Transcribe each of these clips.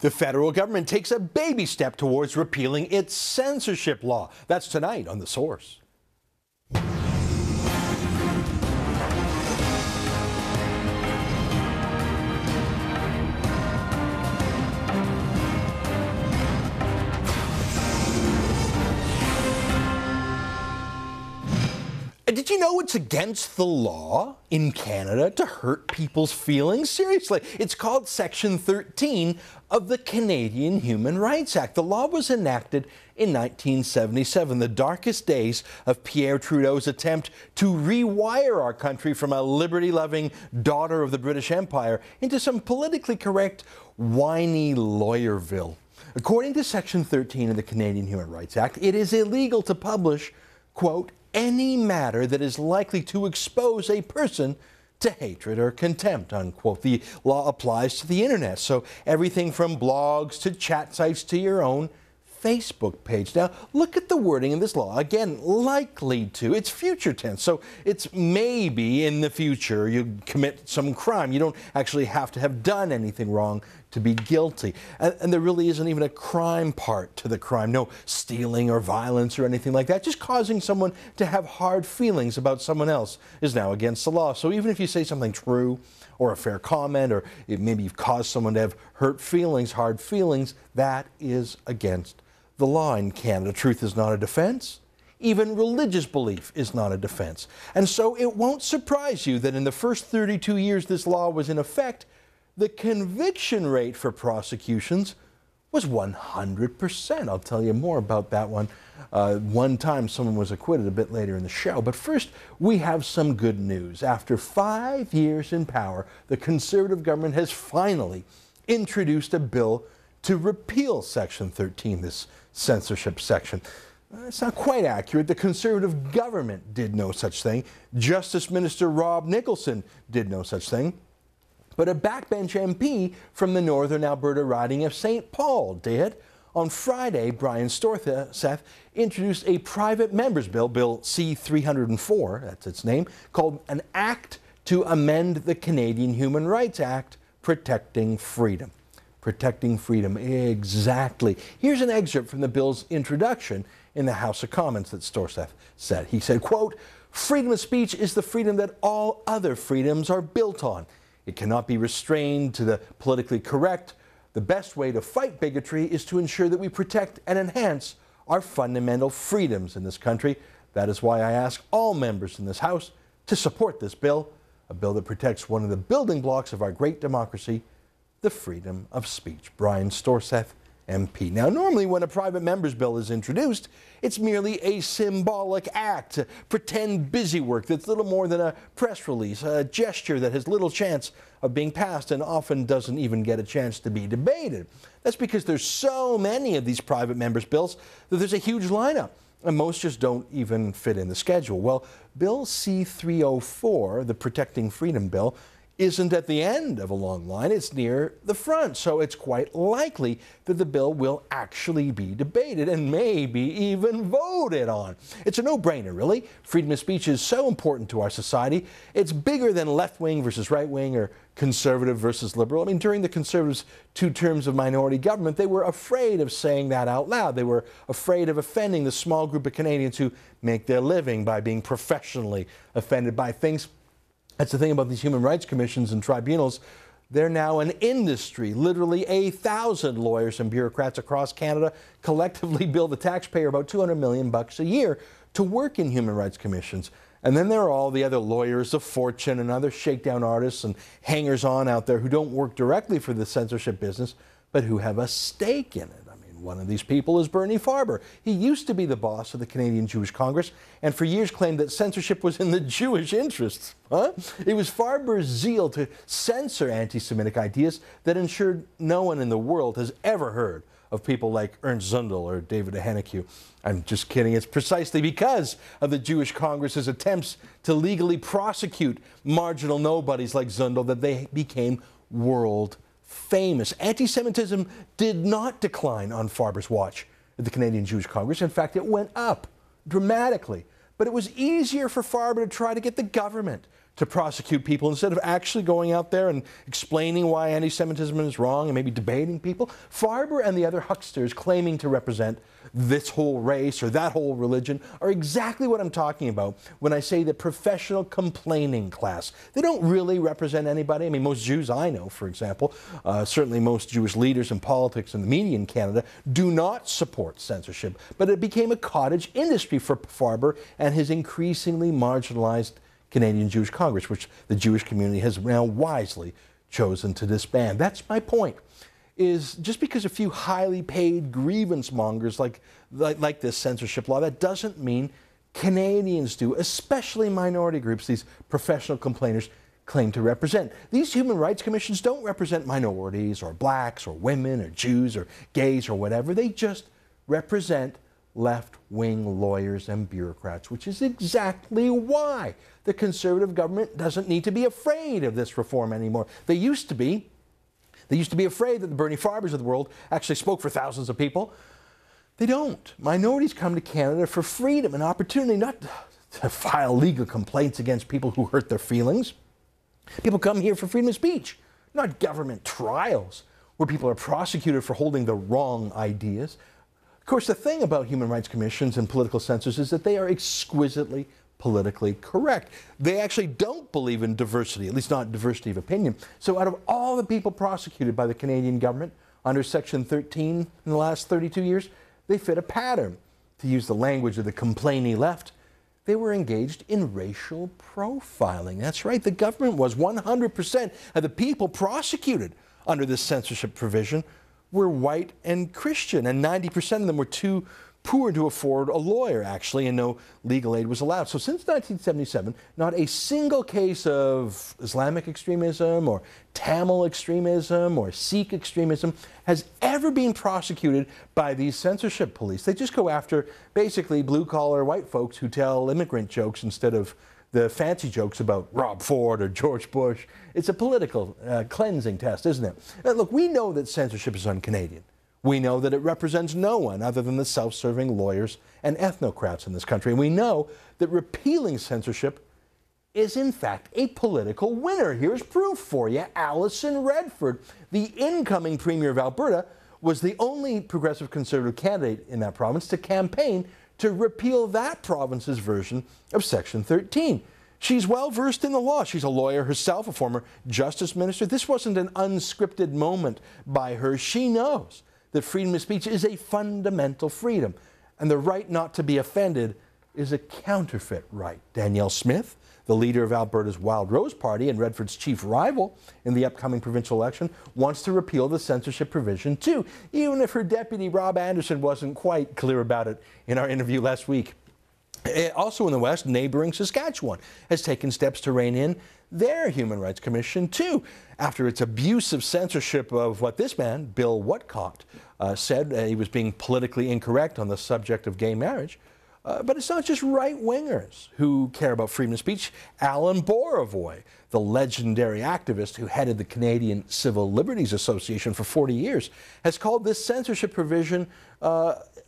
The federal government takes a baby step towards repealing its censorship law. That's tonight on The Source. Did you know it's against the law in Canada to hurt people's feelings? Seriously, it's called Section 13 of the Canadian Human Rights Act. The law was enacted in 1977, the darkest days of Pierre Trudeau's attempt to rewire our country from a liberty-loving daughter of the British Empire into some politically correct, whiny Lawyerville. According to Section 13 of the Canadian Human Rights Act, it is illegal to publish, quote, any matter that is likely to expose a person to hatred or contempt, unquote. The law applies to the internet, so everything from blogs to chat sites to your own Facebook page. Now, look at the wording in this law. Again, likely to. It's future tense, so it's maybe in the future you commit some crime. You don't actually have to have done anything wrong to be guilty. And there really isn't even a crime part to the crime. No stealing or violence or anything like that. Just causing someone to have hard feelings about someone else is now against the law. So even if you say something true or a fair comment, or maybe you've caused someone to have hurt feelings, hard feelings, that is against the law in Canada. Truth is not a defense. Even religious belief is not a defense. And so it won't surprise you that in the first 32 years this law was in effect, the conviction rate for prosecutions was 100%. I'll tell you more about that one. One time someone was acquitted a bit later in the show. But first, we have some good news. After 5 years in power, the Conservative government has finally introduced a bill to repeal Section 13, this censorship section. It's not quite accurate. The Conservative government did no such thing. Justice Minister Rob Nicholson did no such thing. But a backbench MP from the northern Alberta riding of St. Paul did. On Friday, Brian Storseth introduced a private member's bill, Bill C-304, that's its name, called an Act to Amend the Canadian Human Rights Act, Protecting Freedom. Protecting freedom, exactly. Here's an excerpt from the bill's introduction in the House of Commons that Storseth said. He said, quote, freedom of speech is the freedom that all other freedoms are built on. It cannot be restrained to the politically correct. The best way to fight bigotry is to ensure that we protect and enhance our fundamental freedoms in this country. That is why I ask all members in this House to support this bill, a bill that protects one of the building blocks of our great democracy, the freedom of speech. Brian Storseth, MP. Now, normally when a private member's bill is introduced, it's merely a symbolic act, pretend busy work that's little more than a press release, a gesture that has little chance of being passed and often doesn't even get a chance to be debated. That's because there's so many of these private members' bills that there's a huge lineup, and most just don't even fit in the schedule. Well, Bill C-304, the Protecting Freedom Bill, isn't at the end of a long line, it's near the front. So it's quite likely that the bill will actually be debated and maybe even voted on. It's a no-brainer, really. Freedom of speech is so important to our society. It's bigger than left-wing versus right-wing or conservative versus liberal. I mean, during the Conservatives' 2 terms of minority government, they were afraid of saying that out loud. They were afraid of offending the small group of Canadians who make their living by being professionally offended by things. That's the thing about these human rights commissions and tribunals. They're now an industry. Literally 1,000 lawyers and bureaucrats across Canada collectively bill the taxpayer about $200 million a year to work in human rights commissions. And then there are all the other lawyers of fortune and other shakedown artists and hangers-on out there who don't work directly for the censorship business, but who have a stake in it. One of these people is Bernie Farber. He used to be the boss of the Canadian Jewish Congress and for years claimed that censorship was in the Jewish interests. It was Farber's zeal to censor anti-Semitic ideas that ensured no one in the world has ever heard of people like Ernst Zundel or David Hennekew. I'm just kidding. It's precisely because of the Jewish Congress's attempts to legally prosecute marginal nobodies like Zundel that they became world famous. Anti-Semitism did not decline on Farber's watch at the Canadian Jewish Congress. In fact, it went up dramatically. But it was easier for Farber to try to get the government to prosecute people instead of actually going out there and explaining why anti-Semitism is wrong and maybe debating people. Farber and the other hucksters claiming to represent this whole race or that whole religion are exactly what I'm talking about when I say the professional complaining class. They don't really represent anybody. I mean, most Jews I know, for example, certainly most Jewish leaders in politics and the media in Canada do not support censorship, but it became a cottage industry for Farber and his increasingly marginalized Canadian Jewish Congress, which the Jewish community has now wisely chosen to disband. That's my point, is just because a few highly paid grievance mongers like this censorship law, that doesn't mean Canadians do, especially minority groups these professional complainers claim to represent. These human rights commissions don't represent minorities or blacks or women or Jews or gays or whatever. They just represent left-wing lawyers and bureaucrats, which is exactly why the Conservative government doesn't need to be afraid of this reform anymore. They used to be. They used to be afraid that the Bernie Farbers of the world actually spoke for thousands of people. They don't. Minorities come to Canada for freedom and opportunity, not to file legal complaints against people who hurt their feelings. People come here for freedom of speech, not government trials where people are prosecuted for holding the wrong ideas. Of course, the thing about human rights commissions and political censors is that they are exquisitely politically correct. They actually don't believe in diversity, at least not diversity of opinion. So out of all the people prosecuted by the Canadian government under Section 13 in the last 32 years, they fit a pattern. To use the language of the complaining left, they were engaged in racial profiling. That's right, the government was. 100% of the people prosecuted under this censorship provision were white and Christian, and 90% of them were too poor to afford a lawyer, actually, and no legal aid was allowed. So since 1977, not a single case of Islamic extremism or Tamil extremism or Sikh extremism has ever been prosecuted by these censorship police. They just go after basically blue-collar white folks who tell immigrant jokes instead of the fancy jokes about Rob Ford or George Bush. It's a political cleansing test, isn't it? Now, look, we know that censorship is un-Canadian. We know that it represents no one other than the self-serving lawyers and ethnocrats in this country. And we know that repealing censorship is, in fact, a political winner. Here's proof for you. Alison Redford, the incoming Premier of Alberta, was the only progressive Conservative candidate in that province to campaign to repeal that province's version of Section 13. She's well versed in the law. She's a lawyer herself, a former justice minister. This wasn't an unscripted moment by her. She knows that freedom of speech is a fundamental freedom, and the right not to be offended is a counterfeit right. Danielle Smith, the leader of Alberta's Wild Rose Party and Redford's chief rival in the upcoming provincial election, wants to repeal the censorship provision too, even if her deputy Rob Anderson wasn't quite clear about it in our interview last week. Also in the West, neighboring Saskatchewan has taken steps to rein in their Human Rights Commission too, after its abusive censorship of what this man, Bill Whatcott, said he was being politically incorrect on the subject of gay marriage. But it's not just right-wingers who care about freedom of speech. Alan Borovoy, the legendary activist who headed the Canadian Civil Liberties Association for 40 years, has called this censorship provision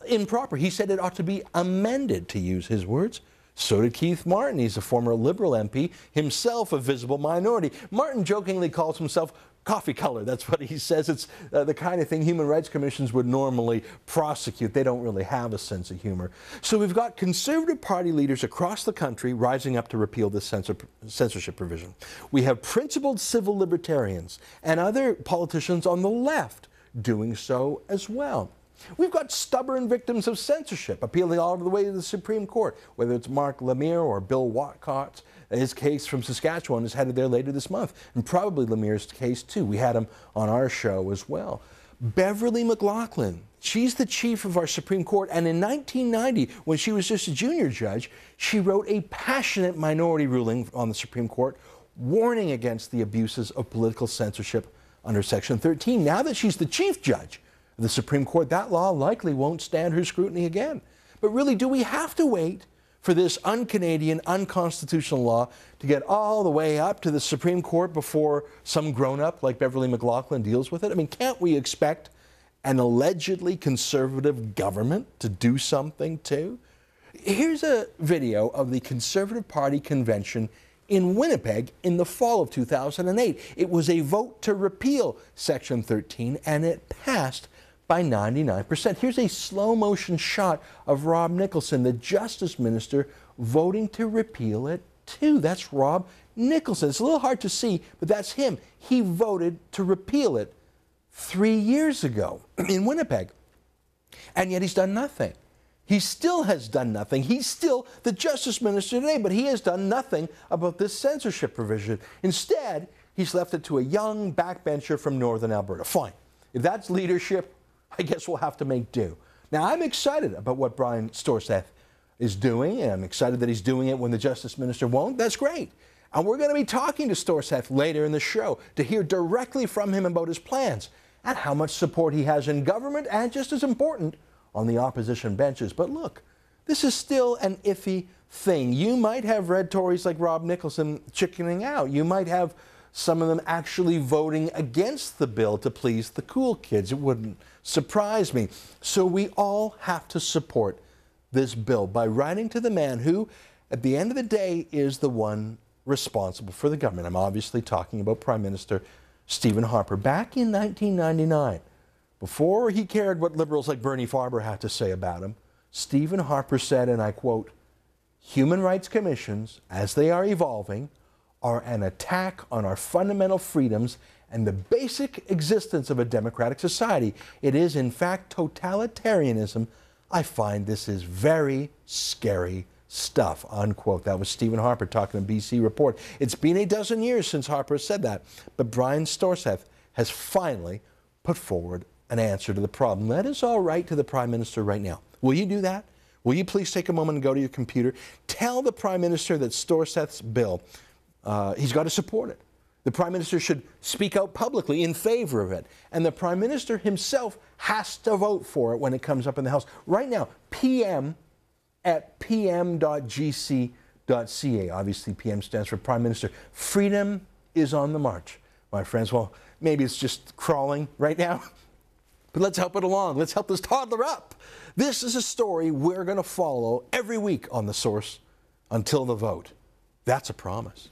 improper. He said it ought to be amended, to use his words. So did Keith Martin. He's a former Liberal MP, himself a visible minority. Martin jokingly calls himself coffee color. That's what he says. It's the kind of thing human rights commissions would normally prosecute. They don't really have a sense of humor. So we've got Conservative Party leaders across the country rising up to repeal this censorship provision. We have principled civil libertarians and other politicians on the left doing so as well. We've got stubborn victims of censorship appealing all the way to the Supreme Court, whether it's Mark Lemire or Bill Whatcott. His case from Saskatchewan is headed there later this month, and probably Lemire's case too. We had him on our show as well. Beverly McLaughlin, she's the chief of our Supreme Court, and in 1990, when she was just a junior judge, she wrote a passionate minority ruling on the Supreme Court warning against the abuses of political censorship under Section 13. Now that she's the chief judge of the Supreme Court, that law likely won't stand her scrutiny again. But really, do we have to wait for this un-Canadian, unconstitutional law to get all the way up to the Supreme Court before some grown-up like Beverly McLaughlin deals with it? I mean, can't we expect an allegedly conservative government to do something too? Here's a video of the Conservative Party convention in Winnipeg in the fall of 2008. It was a vote to repeal Section 13, and it passed by 99%. Here's a slow motion shot of Rob Nicholson, the Justice Minister, voting to repeal it too. That's Rob Nicholson. It's a little hard to see, but that's him. He voted to repeal it 3 years ago in Winnipeg, and yet he's done nothing. He still has done nothing. He's still the Justice Minister today, but he has done nothing about this censorship provision. Instead, he's left it to a young backbencher from Northern Alberta. Fine. If that's leadership, I guess we'll have to make do. Now, I'm excited about what Brian Storseth is doing, and I'm excited that he's doing it when the Justice Minister won't. That's great. And we're going to be talking to Storseth later in the show to hear directly from him about his plans and how much support he has in government, and just as important, on the opposition benches. But look, this is still an iffy thing. You might have red Tories like Rob Nicholson chickening out. You might have some of them actually voting against the bill to please the cool kids. It wouldn't surprise me. So we all have to support this bill by writing to the man who, at the end of the day, is the one responsible for the government. I'm obviously talking about Prime Minister Stephen Harper. Back in 1999, before he cared what liberals like Bernie Farber had to say about him, Stephen Harper said, and I quote, "Human rights commissions, as they are evolving, are an attack on our fundamental freedoms and the basic existence of a democratic society. It is, in fact, totalitarianism. I find this is very scary stuff," unquote. That was Stephen Harper talking to BC Report. It's been a dozen years since Harper said that, but Brian Storseth has finally put forward an answer to the problem. Let us all write to the Prime Minister right now. Will you do that? Will you please take a moment and go to your computer? Tell the Prime Minister that Storseth's bill, he's got to support it. The Prime Minister should speak out publicly in favor of it. And the Prime Minister himself has to vote for it when it comes up in the House. Right now, PM at pm.gc.ca. Obviously, PM stands for Prime Minister. Freedom is on the march, my friends. Well, maybe it's just crawling right now, but let's help it along. Let's help this toddler up. This is a story we're going to follow every week on The Source until the vote. That's a promise.